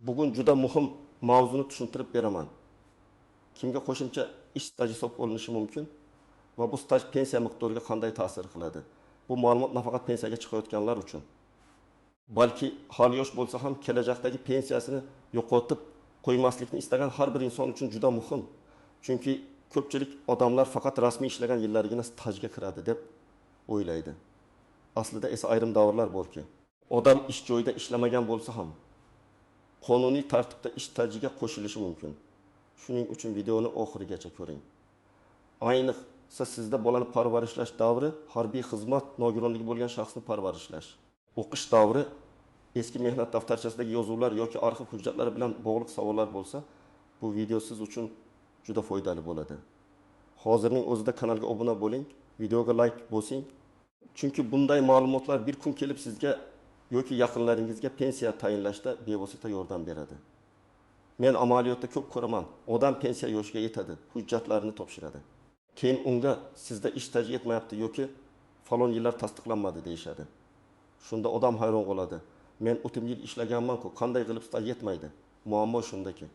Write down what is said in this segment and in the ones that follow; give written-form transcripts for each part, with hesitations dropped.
Bugun juda muhim mavzuni tushuntirib beraman. Kimga qo'shimcha ish staji hisob olinishi mumkin va bu staj pensiya miqdoriga qanday ta'sir qiladi? Bu ma'lumot nafaqat pensiyaga chiqayotganlar uchun, balki hali yosh bo'lsa ham kelajakdagi pensiyasini yo'qotib qo'ymaslikni istagan har bir inson uchun juda muhim. Chunki ko'pchilik odamlar faqat rasmiy ishlagan yillarigina stajga kiradi deb o'ylaydi. Aslida esa ayrim davrlar borki, odam ish joyida ishlamagan bo'lsa ham qonuniy tartibda ish stajiga qo'shilishi mumkin. Shuning uchun videoni oxirigacha ko'ring. Ayniqsa sizda bolani parvarishlash davri harbiy xizmat nogironligi bo'lgan shaxsni parvarishlash. O'qish davri eski mehnat daftarchasidagi yozuvlar yoki arxiv hujjatlari bilan bog'liq savollar bo'lsa, bu video siz uchun juda foydali bo'ladi. Hozirning o'zida kanalga obuna bo'ling, videoga like bosing. Chunki bunday ma'lumotlar bir kun kelib sizga yoki yaqinlaringizga pensiya tayinlashda bevosita yordam beradi. Men amaliyotda ko'p ko'raman. Odam pensiya yoshiga yetadi, hujjatlarini topshiradi. Keyin unga sizda ish staji yetmayapti yoki falon yillar tasdiqlanmadi deyishadi. Shunda odam hayron qoladi. Men 30 yil ishlaganman-ku, qanday qilib staj yetmaydi? Muammo shundaki,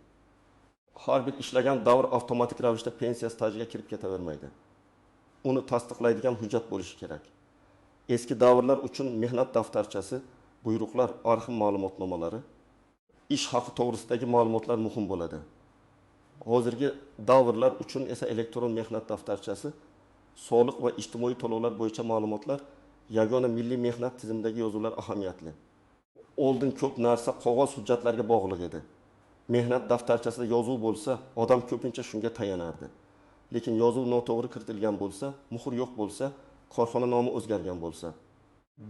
har bir ishlagan davr avtomatik ravishda pensiya stajiga kirib ketavermaydi. Uni tasdiqlaydigan hujjat bo'lishi kerak. Eski davrlar uchun mehnat daftarchasi, buyruqlar, arxiv ma'lumotnomalari, ish haqi to'g'risidagi ma'lumotlar muhim bo'ladi. Hozirgi davrlar uchun esa elektron mehnat daftarchasi, soliq va ijtimoiy to'lovlar bo'yicha ma'lumotlar, yagona milliy mehnat tizimidagi yozuvlar ahamiyatli. Oldin ko'p narsa qog'oz hujjatlarga bog'liq edi. Mehnat daftarchasida yozuv bo'lsa, odam ko'pincha shunga tayanardi. Lekin yozuv noto'g'ri kiritilgan bo'lsa, muhr yo'q bo'lsa, korxona nomi o'zgargan bo'lsa,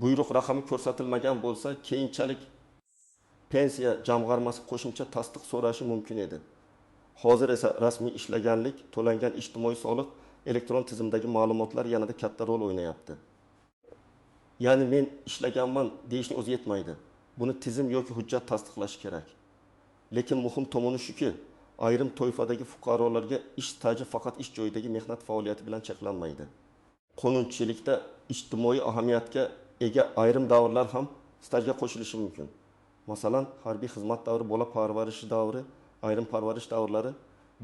buyruq raqami ko'rsatilmagan bo'lsa, keyinchalik pensiya jamg'armasi qo'shimcha tasdiq so'rashi mumkin edi. Hozir esa rasmiy ishlaganlik, to'langan ijtimoiy soliq, elektron tizimdagi ma'lumotlar yanada katta rol o'ynayapti. Ya'ni men ishlaganman deyishni o'zi yetmaydi. Buni tizim yoki hujjat tasdiqlashi kerak. Lekin muhim tomoni shuki, ayrim toifadagi fuqarolarga ish staji faqat ish joyidagi mehnat faoliyati bilan cheklanmaydi. Qonunchilikda ijtimoiy ahamiyatga ega ayrim davrlar ham stajga qo'shilishi mumkin. Masalan, harbiy xizmat davri, bola parvarishi davri, ayrim parvarish davrlari,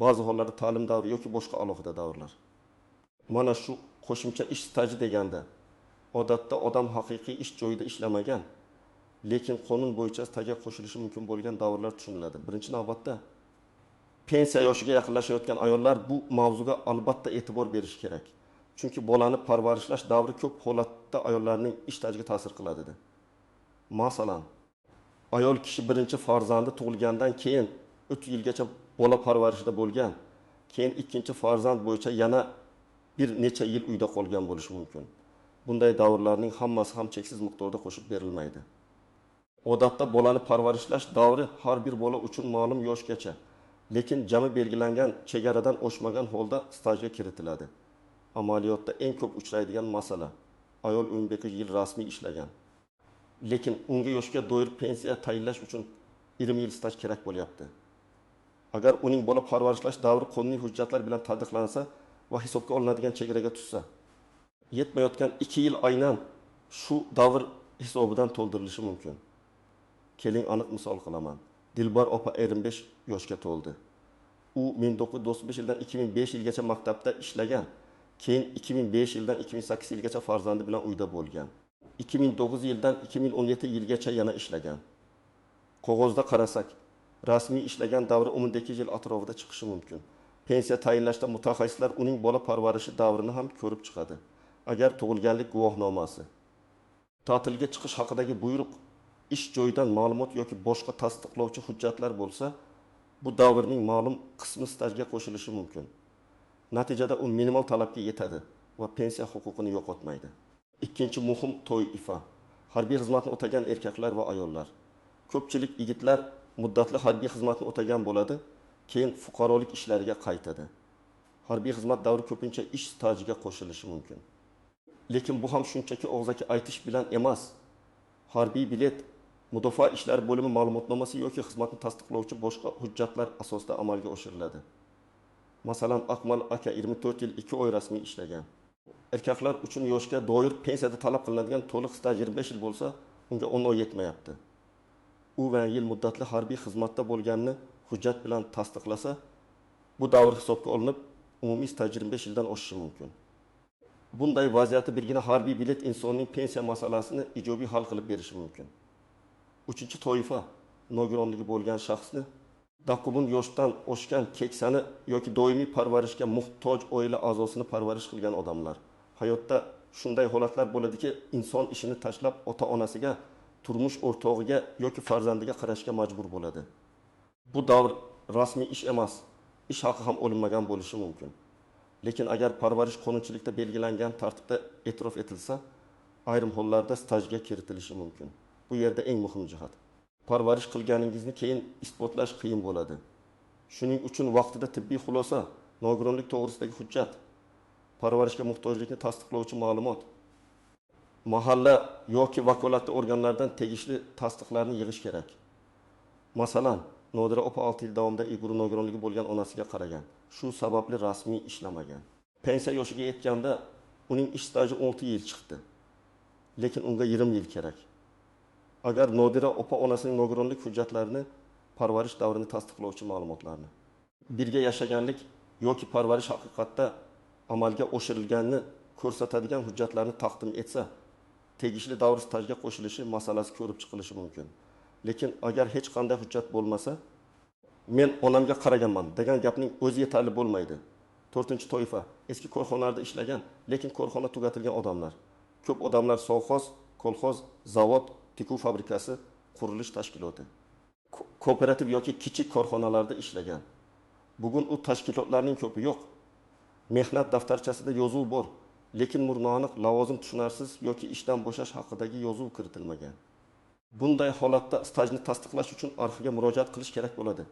ba'zi hollarda ta'lim davri yoki boshqa alohida davrlar. Mana shu qo'shimcha ish staji deganda, odatda odam haqiqiy ish joyida ishlamagan, lekin qonun bo'yicha stajga qo'shilishi mumkin bo'lgan davrlar tushuniladi. Birinchi navbatda pensiya yoshiga yaqinlashayotgan ayollar bu mavzuga albatta e'tibor berish kerak. Chunki bolani parvarishlash davri ko'p holatda ayollarning ish stajiga ta'sir qiladi. Masalan, ayol kishi birinchi farzandi tug'ilgandan keyin 3 yilgacha bola parvarishida bo'lgan, keyin ikkinchi farzand bo'yicha yana bir necha yil uyda qolgan bo'lishi mumkin. Bunday davrlarning hammasi ham cheksiz miqdorda qo'shib berilmaydi. Odatda bolani parvarishlash davri har bir bola uchun ma'lum yoshgacha, lekin jami belgilangan chegaradan oshmagan holda stajga kiritiladi. Amaliyotda eng ko'p uchraydigan masala, ayol 12 yil rasmiy ishlagan, lekin unga yoshga doir pensiya tayinlash uchun 20 yil staj kerak bo'lyapti. Agar uning bola parvarishlash davri qonuniy hujjatlar bilan tasdiqlansa va hisobga olinadigan chegaraga tushsa, yetmayotgan 2 yil aynan shu davr hisobidan to'ldirilishi mumkin. Keling aniq misol qilaman. Dilbar opa 25 yoshga to'ldi. U 1995 yildan 2005 yilgacha maktabda ishlagan. Keyin 2005 yildan 2008 yilgacha farzandi bilan uyda bo'lgan. 2009 yildan 2017 yilgacha yana ishlagan. Qog'ozda qarasak, rasmiy ishlagan davri 12 yil atrofida chiqishi mumkin. Pensiya tayinlashda mutaxassislar uning bola parvarishi davrini ham ko'rib chiqadi. Agar tug'ilganlik guvohnomasi, ta'tilga chiqish haqidagi buyruq, ish joyidan ma'lumot yoki boshqa tasdiqlovchi hujjatlar bo'lsa, bu davrning ma'lum qismi stajga qo'shilishi mumkin. Natijada u minimal talabga yetadi va pensiya huquqini yo'qotmaydi. Ikkinchi muhim toifa, harbiy xizmatni o'tagan erkaklar va ayollar. Ko'pchilik yigitlar muddatli harbiy xizmatni o'tagan bo'ladi, keyin fuqarolik ishlariga qaytadi. Harbiy xizmat davri ko'pincha ish stajiga qo'shilishi mumkin. Lekin bu ham shunchaki og'zaki aytish bilan emas. Harbiy bilet, mudofaa ishlari bo'limi ma'lumotnomasi yoki xizmatni tasdiqlovchi boshqa hujjatlar asosida amalga oshiriladi. Masalan, Akmal aka 24 yil 2 oy rasmiy ishlagan. Erkaklar uchun yoshga doir pensiyada talab qilinadigan to'liq staj 25 yil bo'lsa, unga 10 oy yetmayapti. u 10 yil muddatli harbiy xizmatda bo'lganini hujjat bilan tasdiqlasa, bu davr hisobga olinib, umumiy staj 25 yildan oshishi mumkin. Bunday vaziyatda birgina harbiy bilet insonning pensiya masalasini ijobiy hal qilib berishi mumkin. Uchinchi toifa nogironligi bo'lgan shaxsni daqubun yoshdan oshgan keksani yoki doimiy parvarishga muhtoj oila a'zosini parvarish qilgan odamlar. Hayotda shunday holatlar bo'ladiki, inson ishini tashlab ota-onasiga, turmush o'rtog'iga yoki farzandiga qarashga majbur bo'ladi. Bu davr rasmiy ish emas, ish haqi ham olinmagan bo'lishi mumkin. Lekin agar parvarish qonunchilikda belgilangan tartibda e'tirof etilsa, ayrim hollarda stajga kiritilishi mumkin. Bu yerda eng muhim jihat. Parvarish qilganingizni keyin isbotlash qiyin bo'ladi. Shuning uchun vaqtida tibbiy xulosa, nogironlik to'g'risidagi hujjat, parvarishga muhtojlikni tasdiqlovchi ma'lumot, mahalla yoki vakolatli organlardan tegishli tasdiqlarni yig'ish kerak. Masalan, Nodira opa 6 yil davomida ig'ru nogironligi bo'lgan onasiga qaragan. Shu sababli rasmiy ishlamagan. Pensiya yoshiga yetganda uning ish staji 6 yil chiqdi. Lekin unga 20 yil kerak. Agar Nodira opa onasining nogironlik hujjatlarini, parvarish davrini tasdiqlovchi ma'lumotlarni, birga yashaganlik yoki parvarish haqiqatda amalga oshirilganini ko'rsatadigan hujjatlarni taqdim etsa, tegishli davr stajga qo'shilishi masalasi ko'rib chiqilishi mumkin. Lekin agar hech qanday hujjat bo'lmasa, men onamga qaraganman degan gapning o'zi yetarli bo'lmaydi. 4-toifa eski korxonalarda ishlagan, lekin korxona tugatilgan odamlar. Ko'p odamlar sovxoz, kolxoz, zavod, tikuv fabrikasi, qurilish tashkiloti, kooperativ yoki kichik korxonalarda ishlagan. Bugun u tashkilotlarning ko'pi yo'q. Mehnat daftarchasida yozuv bor, lekin murnoaniq lavozim tushunarsiz yoki ishdan bo'shash haqidagi yozuv kiritilmagan. Bunday holatda stajni tasdiqlash uchun arxivga murojaat qilish kerak bo'ladi.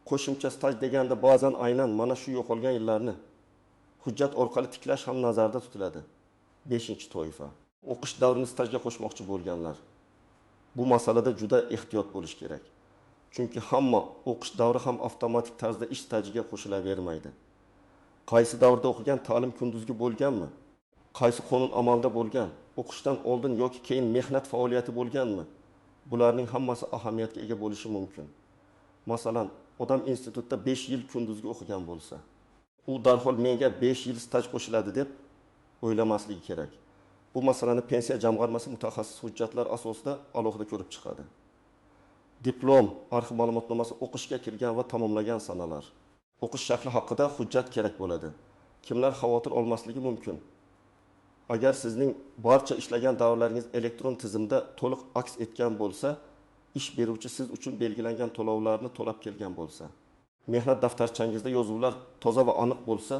Qo'shimcha staj deganda ba'zan aynan mana shu yo'qolgan yillarni hujjat orqali tiklash ham nazarda tutiladi. 5-toifa o'qish davrini stajga qo'shmoqchi bo'lganlar. Bu masalada juda ehtiyot bo'lish kerak. Chunki hamma o'qish davri ham avtomatik tarzda ish stajiga qo'shilavermaydi. Qaysi davrda o'qigan, ta'lim kunduzgi bo'lganmi? Qaysi qonun amalda bo'lgan? O'qishdan oldin yoki keyin mehnat faoliyati bo'lganmi? Bularning hammasi ahamiyatga ega bo'lishi mumkin. Masalan, odam institutda 5 yil kunduzgi o'qigan bo'lsa, u darhol menga 5 yil staj qo'shiladi deb o'ylamasligi kerak. Bu masalani pensiya jamg'armasi mutaxassis hujjatlar asosida alohida ko'rib chiqadi. Diplom, arxiv ma'lumotnomasi o'qishga kirgan va tamomlagan sanalar. O'qish shakli haqida hujjat kerak bo'ladi. Kimlar xavotir olmasligi mumkin? Agar sizning barcha ishlagan davrlaringiz elektron tizimda to'liq aks etgan bo'lsa, ish beruvchi siz uchun belgilangan to'lovlarni to'lab kelgan bo'lsa, mehnat daftarchangizda yozuvlar toza va aniq bo'lsa,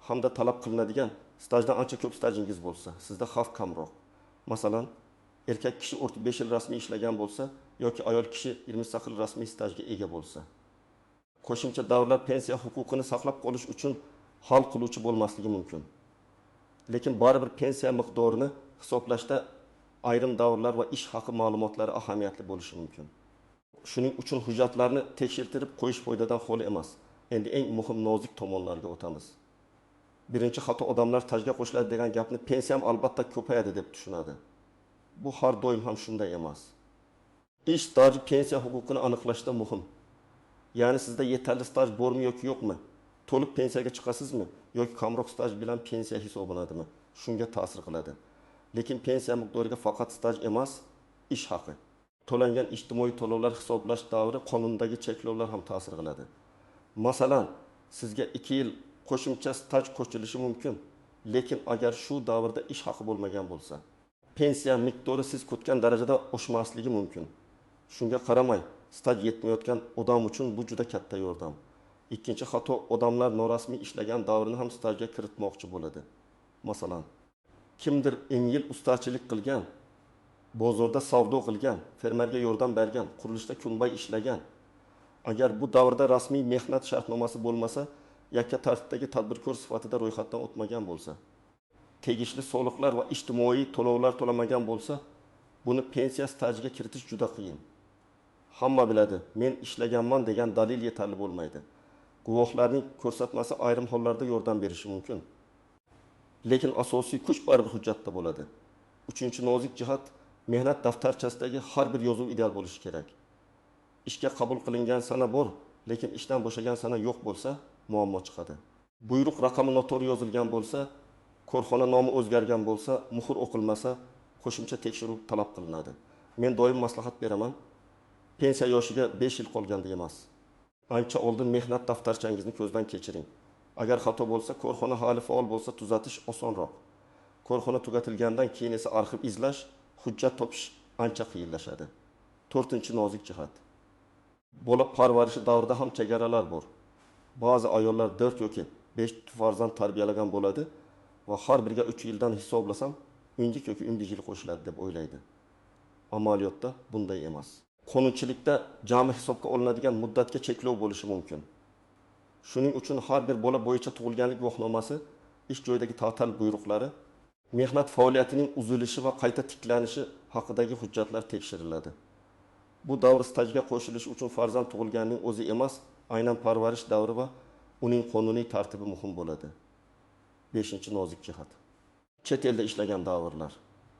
hamda talab qilinadigan stajdan ancha ko'p stajingiz bo'lsa, sizda xavf kamroq. Masalan, erkak kishi 45 yil rasmiy ishlagan bo'lsa yoki ayol kishi 28 yil rasmiy stajga ega bo'lsa, qo'shimcha davrlar pensiya huquqini saqlab qolish uchun hal qiluvchi bo'lmasligi mumkin. Lekin baribir pensiya miqdorini hisoblashda ayrim davrlar va ish haqi ma'lumotlari ahamiyatli bo'lishi mumkin. Shuning uchun hujjatlarni tekshirtirib qo'yish foydadan xoli emas. Endi eng muhim nozik tomonlarga o'tamiz. Birinchi xato, odamlar stajga qo'shiladi degan gapni pensiyam albatta ko'payadi deb tushunadi. Bu har doim ham shunday emas. Ish staji pensiya huquqini aniqlashda muhim. Ya'ni sizda yetarli staj bormi yoki yo'qmi? To'liq pensiyaga chiqasizmi yoki kamroq staj bilan pensiya hisoblanadimi? Shunga ta'sir qiladi. Lekin pensiya miqdoriga faqat staj emas, ish haqi, to'langan ijtimoiy to'lovlar hisoblash davri, qonundagi cheklovlar ham ta'sir qiladi. Masalan, sizga 2 yil qo'shimcha staj qo'shilishi mumkin, lekin agar shu davrda ish haqi bo'lmagan bo'lsa, pensiya miqdori siz kutgan darajada oshmasligi mumkin. Shunga qaramay, staj yetmayotgan odam uchun bu juda katta yordam. Ikkinchi xato, odamlar norasmiy ishlagan davrini ham stajga kiritmoqchi bo'ladi. Masalan, kimdir 10 yil ustachilik qilgan, bozorda savdo qilgan, fermerga yordam bergan, qurilishda kunbay ishlagan. Agar bu davrda rasmiy mehnat shartnomasi bo'lmasa, yakka tartibdagi tadbirkor sifatida ro'yxatdan o'tmagan bo'lsa, tegishli soliqlar va ijtimoiy to'lovlar to'lamagan bo'lsa, buni pensiya stajiga kiritish juda qiyin. Hamma biladi, men ishlaganman degan dalil yetarli bo'lmaydi. Guvohlarning ko'rsatmasi ayrim hollarda yordam berishi mumkin. Lekin asosiy kuch baribir hujjatda bo'ladi. Uchinchi nozik jihat, Mehnat daftarchasidagi har bir yozuv ideal bo'lishi kerak. Ishga qabul qilingan sana bor, lekin ishdan bo'shagan sana yo'q bo'lsa, muammo chiqadi. Buyruq raqami noto'g'ri yozilgan bo'lsa, korxona nomi o'zgargan bo'lsa, muhr o'qilmasa, qo'shimcha tekshiruv talab qilinadi. Men doim maslahat beraman. Pensiya yoshiga 5 yil qolganda emas. Ancha oldin mehnat daftarchangizni ko'zdan kechiring. Agar xato bo'lsa, korxona hali faol bo'lsa tuzatish osonroq. Korxona tugatilgandan keyin esa arxiv izlash, hujjat topish ancha qiyinlashadi. 4-nozik jihat. Bola parvarishi davrida ham chegaralar bor. Ba'zi ayollar 4 yoki 5 farzand tarbiyalagan bo'ladi va har biriga 3 yildan hisoblasam, undik yoki undik yil qo'shiladi deb o'ylaydi. Amaliyotda bunday emas. Qonunchilikda jami hisobga olinadigan muddatga cheklov bo'lishi mumkin. Shuning uchun har bir bola bo'yicha tug'ilganlik guvohnomasi, ish joyidagi ta'til buyruqlari, mehnat faoliyatining uzilishi va qayta tiklanishi haqidagi hujjatlar tekshiriladi. Bu davr stajga qo'shilishi uchun farzand tug'ilganning o'zi emas, aynan parvarish davri va uning qonuniy tartibi muhim bo'ladi. 5-nozik jihat. Chet elda ishlagan davrlar.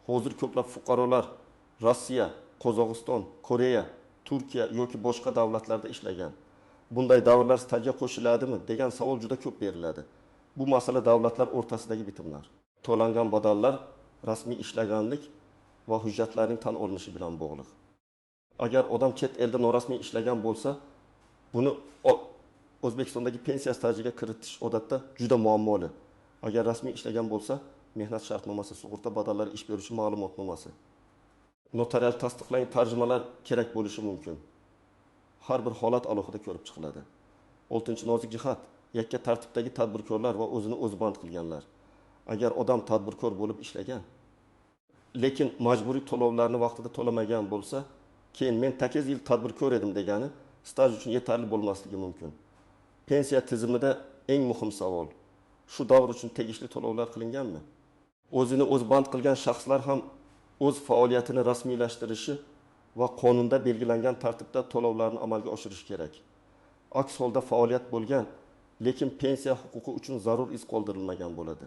Hozir ko'plab fuqarolar Rossiya, Qozog'iston, Koreya, Turkiya yoki boshqa davlatlarda ishlagan. Bunday davrlar stajga qo'shiladimi degan savol juda ko'p beriladi. Bu masala davlatlar o'rtasidagi bitimlar. To'langan badallar rasmiy ishlaganlik va hujjatlarning tan olinishi bilan bog'liq. Agar odam chet elda norasmiy ishlagan bo'lsa, buni O'zbekistondagi pensiya stajiga kiritish odatda juda muammoli. Agar rasmiy ishlagan bo'lsa, mehnat shartnomasi, sug'urta badallari, ish beruvchi ma'lumotnomasi, notarial tasdiqlangan tarjimalar kerak bo'lishi mumkin. Har bir holat alohida ko'rib chiqiladi. 6-nozik jihat, yakka tartibdagi tadbirkorlar va o'zini o'zi band qilganlar. Agar odam tadbirkor bo'lib ishlagan, lekin majburiy to'lovlarni vaqtida to'lamagan bo'lsa, keyin men 8 yil tadbirkor edim degani staj uchun yetarli bo'lmasligi mumkin. Pensiya tizimida eng muhim savol, shu davr uchun tegishli to'lovlar qilinganmi? O'zini o'zi band qilgan shaxslar ham o'z faoliyatini rasmiylashtirishi va qonunda belgilangan tartibda to'lovlarni amalga oshirish kerak. Aks holda faoliyat bo'lgan, lekin pensiya huquqi uchun zarur iz qoldirilmagan bo'ladi.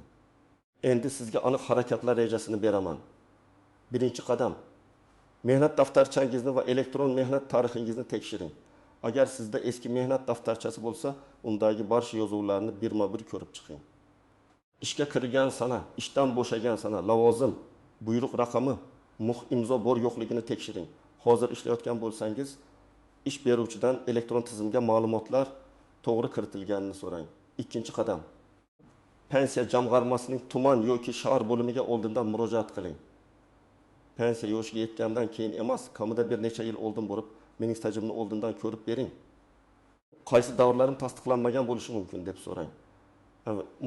Endi sizga aniq harakatlar rejasini beraman. 1-qadam. Mehnat daftarchangizni va elektron mehnat tarixingizni tekshiring. Agar sizda eski mehnat daftarchasi bo'lsa, undagi barcha yozuvlarni birma-bir ko'rib chiqing. Ishga kirgan sana, ishdan bo'shagan sana, lavozim, buyruq raqami, imzo bor yo'qligini tekshiring. Hozir ishlayotgan bo'lsangiz, ish beruvchidan elektron tizimga ma'lumotlar to'g'ri kiritilganini so'rang. 2-qadam. Pensiya jamg'armasining tuman yoki shahar bo'limiga oldindan murojaat qiling. Pensiya yoshiga yetgandan keyin emas, kamida bir necha yil oldin borib, mening stajimni oldindan ko'rib bering. Qaysi davrlarim tasdiqlanmagan bo'lishi mumkin deb so'rang.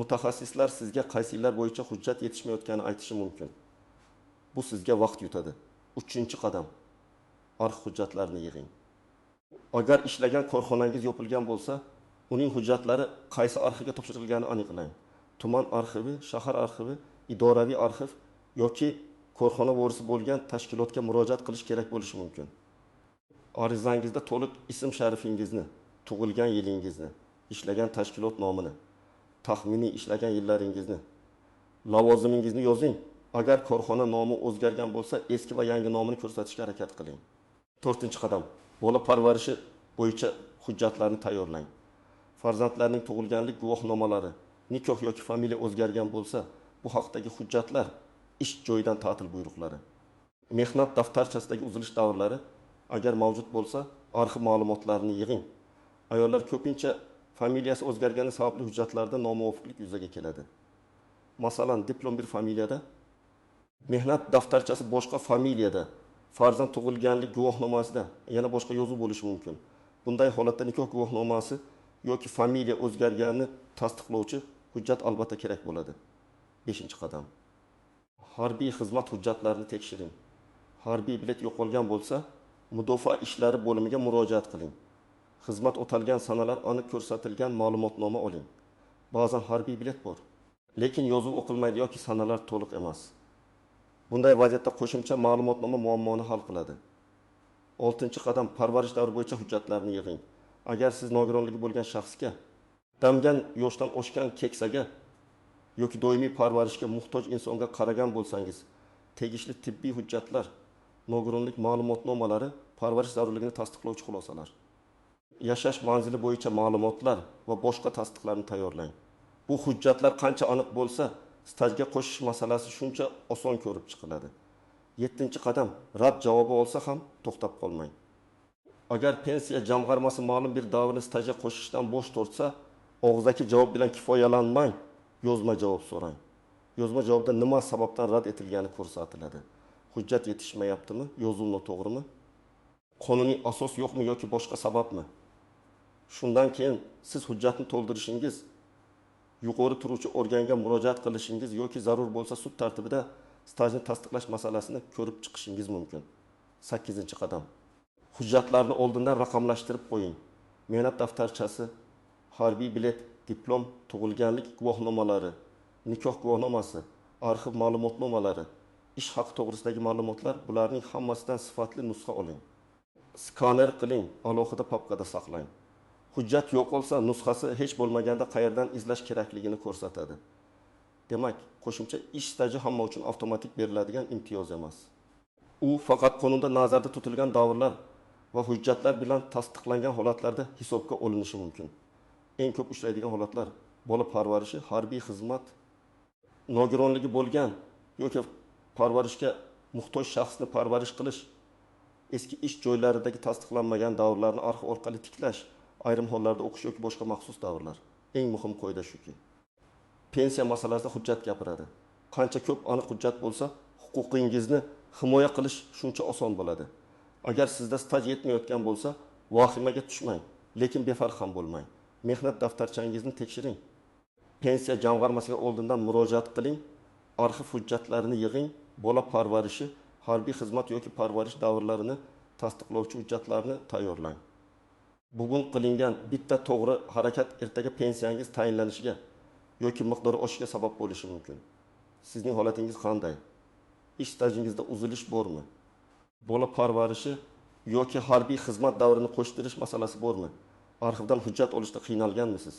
Mutaxassislar sizga qaysi yillar bo'yicha hujjat yetishmayotganini aytishi mumkin. Bu sizga vaqt yutadi. 3-qadam. Arxiv hujjatlarini yig'ing. Agar ishlagan korxonangiz yopilgan bo'lsa, uning hujjatlari qaysi arxivga topshirilganini aniqlang. Tuman arxivi, shahar arxivi, idoraviy arxiv yoki korxona vorisi bo'lgan tashkilotga murojaat qilish kerak bo'lishi mumkin. Arizangizda to'liq ism sharifingizni, tug'ilgan yilingizni, ishlagan tashkilot nomini, taxminiy ishlagan yillaringizni, lavozimingizni yozing. Agar korxona nomi o'zgargan bo'lsa, eski va yangi nomini ko'rsatishga harakat qiling. 4-qadam. Bola parvarishi bo'yicha hujjatlarni tayyorlang. Farzandlarning tug'ilganlik guvohnomalari, nikoh yoki familiya o'zgargan bo'lsa, bu haqdagi hujjatlar, ish joyidan ta'til buyruqlari, mehnat daftarchasidagi uzilish davrlari agar mavjud bo'lsa, arxiv ma'lumotlarini yig'ing. Ayollar ko'pincha familiyasi o'zgargani sababli hujjatlarda nomuvofiqlik yuzaga keladi. Masalan, diplom bir familiyada, mehnat daftarchasi boshqa familiyada, farzand tug'ilganlik guvohnomasida yana boshqa yozuv bo'lishi mumkin. Bunday holatda nikoh guvohnomasi yoki familiya o'zgarganini tasdiqlovchi hujjat albatta kerak bo'ladi. 5-qadam. Harbiy xizmat hujjatlarini tekshiring. Harbiy bilet yo'qolgan bo'lsa, mudofaa ishlari bo'limiga murojaat qiling. Xizmat o'talgan sanalar aniq ko'rsatilgan ma'lumotnoma oling. Ba'zan harbiy bilet bor, lekin yozuv o'qilmaydi yoki sanalar to'liq emas. Bunday vaziyatda qo'shimcha ma'lumotnoma muammoni hal qiladi. 6-qadam. Parvarish davri bo'yicha hujjatlarni yig'ing. Agar siz nogironligi bo'lgan shaxsga, damgan yoshdan oshgan keksaga yoki doimiy parvarishga muhtoj insonga qaragan bo'lsangiz, tegishli tibbiy hujjatlar, nogironlik ma'lumotnomalari parvarish zarurligini tasdiqlovchi xulosalar. Yashash manzili bo'yicha ma'lumotlar va boshqa tasdiqlarni tayyorlang. Bu hujjatlar qancha aniq bo'lsa, stajga qo'shish masalasi shuncha oson ko'rib chiqiladi. 7-qadam, rad javobi olsa ham to'xtab qolmang. Agar pensiya jamg'armasi ma'lum bir davrni stajga qo'shishdan bosh tortsa, og'zaki javob bilan kifoyalanmang, yozma javob so'rang. Yozma javobda nima sababdan rad etilgani ko'rsatiladi. Hujjat yetishmayaptimi, yozuv noto'g'rimi? Qonuniy asos yo'qmi yoki boshqa sababmi? Shundan keyin siz hujjatni to'ldirishingiz, yuqori turuvchi organga murojaat qilishingiz yoki zarur bo'lsa sud tartibida stajni tasdiqlash masalasini ko'rib chiqishingiz mumkin. 8-qadam. Hujjatlarni oldindan raqamlashtirib qo'ying. Mehnat daftarchasi, harbiy bilet, diplom, tug'ilganlik guvohnomalari, nikoh guvohnomasi, arxiv ma'lumotnomalari, ish haqi to'g'risidagi ma'lumotlar, bularning hammasidan sifatli nusxa oling. Skaner qiling, alohida papkada saqlang. Hujjat yo'qolsa, nusxasi hech bo'lmaganda qayerdan izlash kerakligini ko'rsatadi. Demak, qo'shimcha ish staji hamma uchun avtomatik beriladigan imtiyoz emas. U faqat qonunda nazarda tutilgan davrlar va hujjatlar bilan tasdiqlangan holatlarda hisobga olinishi mumkin. Eng ko'p uchraydigan holatlar bola parvarishi, harbiy xizmat, nogironligi bo'lgan yoki parvarishga muhtoj shaxsni parvarish qilish, eski ish joylaridagi tasdiqlanmagan davrlarni arxiv orqali tiklash, ayrim hollarda o'qish yoki boshqa maxsus davrlar. Eng muhim qoida shuki, pensiya masalasida hujjat gapiradi. Qancha ko'p aniq hujjat bo'lsa, huquqingizni himoya qilish shuncha oson bo'ladi. Agar sizda staj yetmayotgan bo'lsa, vahimaga tushmang, lekin befarq ham bo'lmang. Mehnat daftarchangizni tekshiring. Pensiya jamg'armasiga oldindan murojaat qiling, arxiv hujjatlarini yig'ing, bola parvarishi, harbiy xizmat yoki parvarish davrlarini tasdiqlovchi hujjatlarni tayyorlang. Bugun qilingan bitta to'g'ri harakat ertaga pensiyangiz tayinlanishiga yoki miqdori oshishiga sabab bo'lishi mumkin. Sizning holatingiz qanday? Ish stajingizda uzilish bormi? Bola parvarishi yoki harbiy xizmat davrini qo'shtirish masalasi bormi? Arxivdan hujjat olishda qiynalganmisiz?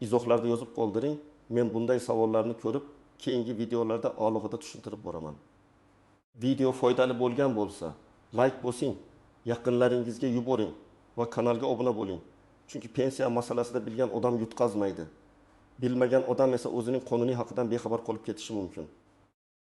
Izohlarda yozib qoldiring. Men bunday savollarni ko'rib, keyingi videolarda alohida tushuntirib boraman. Video foydali bo'lgan bo'lsa, like bosing, yaqinlaringizga yuboring va kanalga obuna bo'ling. Chunki pensiya masalasida bilgan odam yutqazmaydi. Bilmagan odam esa o'zining qonuniy haqidan bexabar qolib ketishi mumkin.